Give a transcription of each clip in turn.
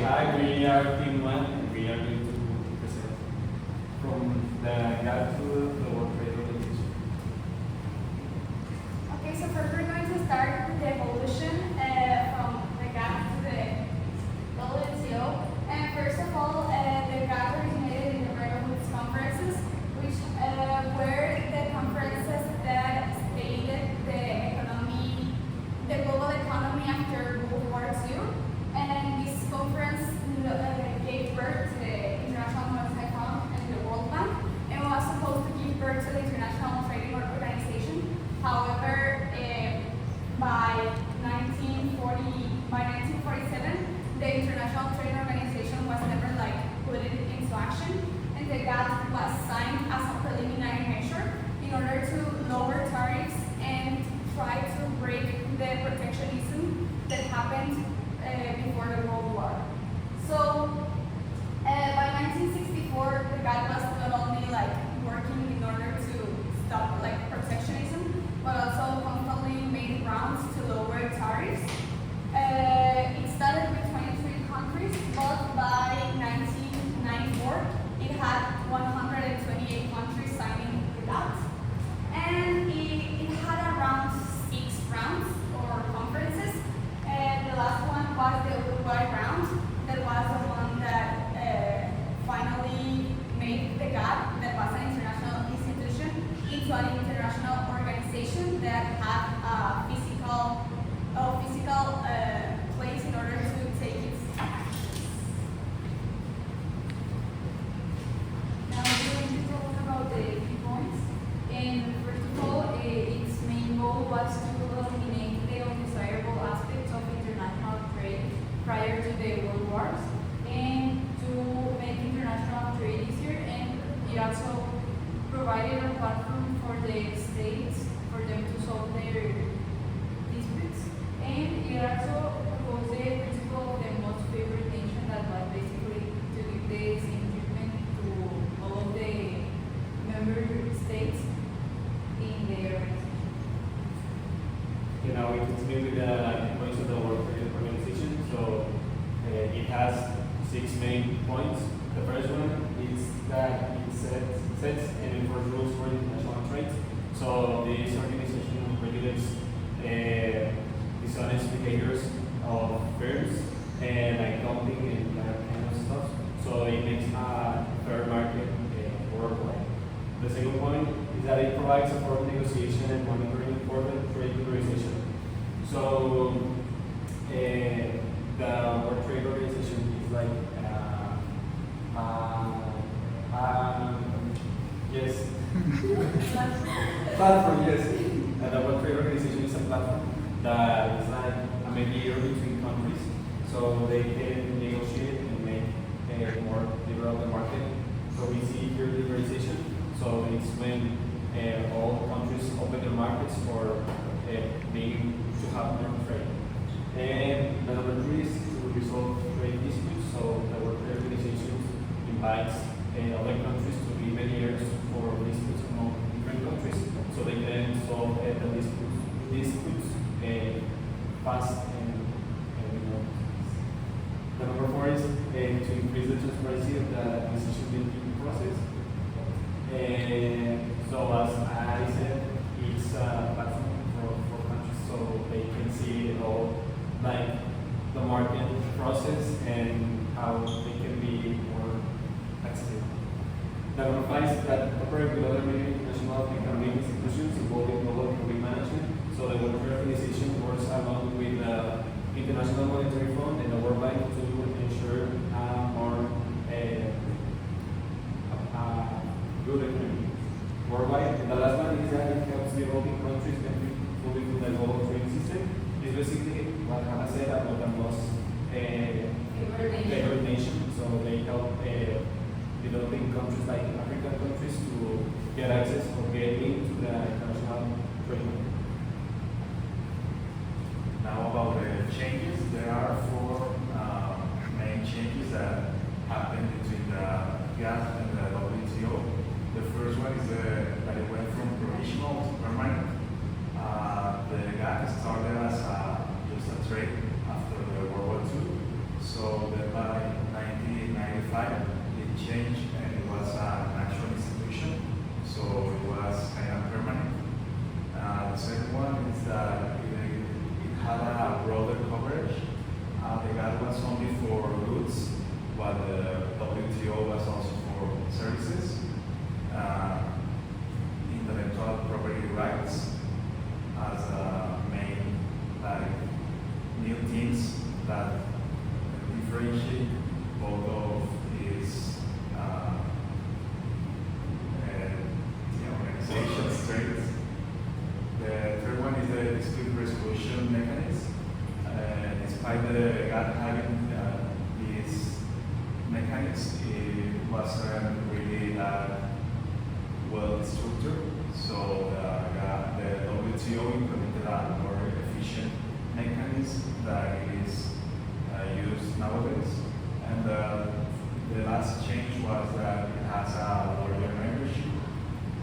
Hi, we are Team One, and we are going to present from the GATT to the World Trade Organization. Okay, so first we're going to start with the evolution from the GATT to the WTO. And first of all, the GATT originated in the Bretton Woods conferences, which were the conferences that stated the global economy after World War II. And this conference gave birth to the International Monetary Fund and the World Bank, and was supposed to give birth to the International Trading Organization. However, by 1947, the International Trade Organization was never put it into action, and the GATT was signed as a preliminary measure in order to lower tariffs and try to break the protectionism that happened before the World War. So by 1964, the GATT was not only working in order to stop protectionism, but also constantly made rounds to lower tariffs. It started with 23 countries, but by 1994, it had 128 countries signing the GATT, and it had around 6 rounds or conferences. The last one was the Uruguay round. That was the one that finally made the GATT, that was an international institution, into an international organization that had a physical place in order to take its actions. Now we're going to talk about the key points. And first of all, its main goal was to eliminate the undesirable aspects of international trade prior to the world wars, and to make international trade easier. And it also provided a platform for the states for them to solve their disputes. And it also proposed the principle of the most favored nation, that was basically to give the same treatment to all of the member states in the organization. Okay, now we continue with the points of the World Trade Organization. So it has 6 main points. The first one is that it sets and enforces rules for international trade. So this organization regulates dishonest behaviors of firms and dumping and that kind of stuff. So it makes a fair market worldwide. The second point is that it provides a for negotiation and monitoring for the trade liberalization. So the World Trade Organization is yes, platform, yes. The World Trade Organization is a platform that is like a mediator between countries, so they can negotiate and make a more liberal the market. So we see here liberalization. So it's when all countries open their markets for being to have more trade. And the number 3 is to resolve trade disputes. So the World Trade Organization invites other countries to be mediators for disputes among different countries, so they can solve the disputes fast and the number 4 is to increase the transparency of the decision-making process. So as I said, it's a platform for countries, so they can see all the market process and how they can be more flexible. The number 5 is that operate with other major international economic institutions involving global economic management. So the World Trade Organization works along with the International Monetary Fund and the World Bank to ensure more good economy worldwide. And the last one is that it helps developing countries benefit fully from the global trade system. It's basically what Hannah said about the most favored nation. So they help developing countries like African countries to get access or get into the international trade. Now about the changes, there are 4 main changes that happened between the GATT and the WTO. The first one is that it went from provisional to permanent. The GATT started as just a trade after the World War II. So the 1995, it changed and it was an actual institution, so it was kind of permanent. The second one is that it had a broader coverage. The GATT was only for goods, while the WTO was also for services. Intellectual property rights as a main new themes that differentiate both of these organizations' traits. The third one is the dispute resolution mechanism. Despite the GATT having these mechanisms, it wasn't really that well structured. So the WTO implemented a more efficient mechanism that is used nowadays. And the last change was that it has a larger membership.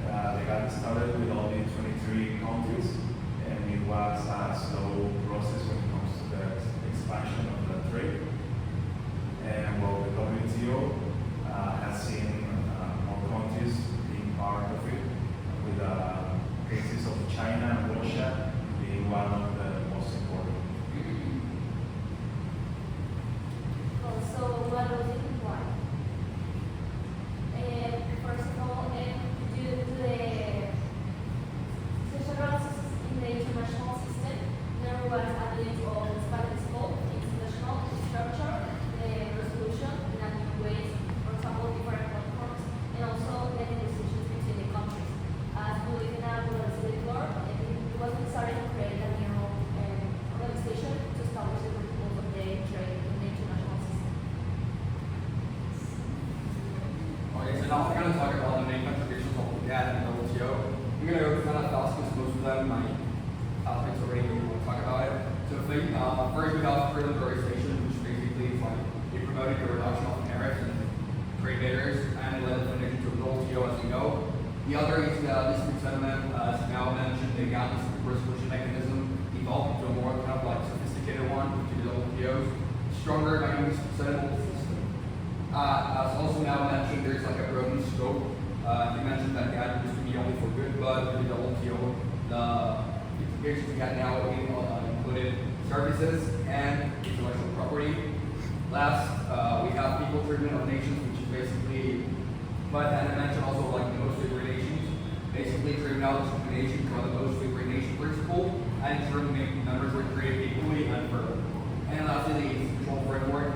The GATT started with only 23 countries, and it was a slow process when it comes to the expansion of the trade. And while the WTO has seen more countries being part of it, with cases of China and Russia being one of the most important. So what does it imply? First of all, due to the several in the international system, there was a need of Spanish scope, international structure, resolution in a new ways, for example, different platforms, and also many decisions between the countries. As we live in a globalized world, it was necessary to create a new organization to establish the principles of the trade in the international system. Okay, so now we're going to talk about the main contributions of the GATT and WTO. I'm going to go kind of fast because most of them, my topics already want to talk about it. So first we have proliferation, which basically is like it promoted the reduction of tariffs and trade barriers, and it led the foundation to the WTO, as we know. The other is the dispute settlement, as now mentioned, the GATT dispute resolution mechanism evolved into a more kind of like sophisticated one, which is the WTO's stronger dynamic settlement system. As also now mentioned, there's like a broadened scope. You mentioned that GATT used to be only for good, but with the WTO, the implications we got now included services and intellectual property. Last, we have equal treatment of nations, which is basically, but and I mentioned also like the most favored nations, basically treating out discrimination for the most favored nation principle, and ensuring members were treated equally and fairly. And lastly, the institutional framework,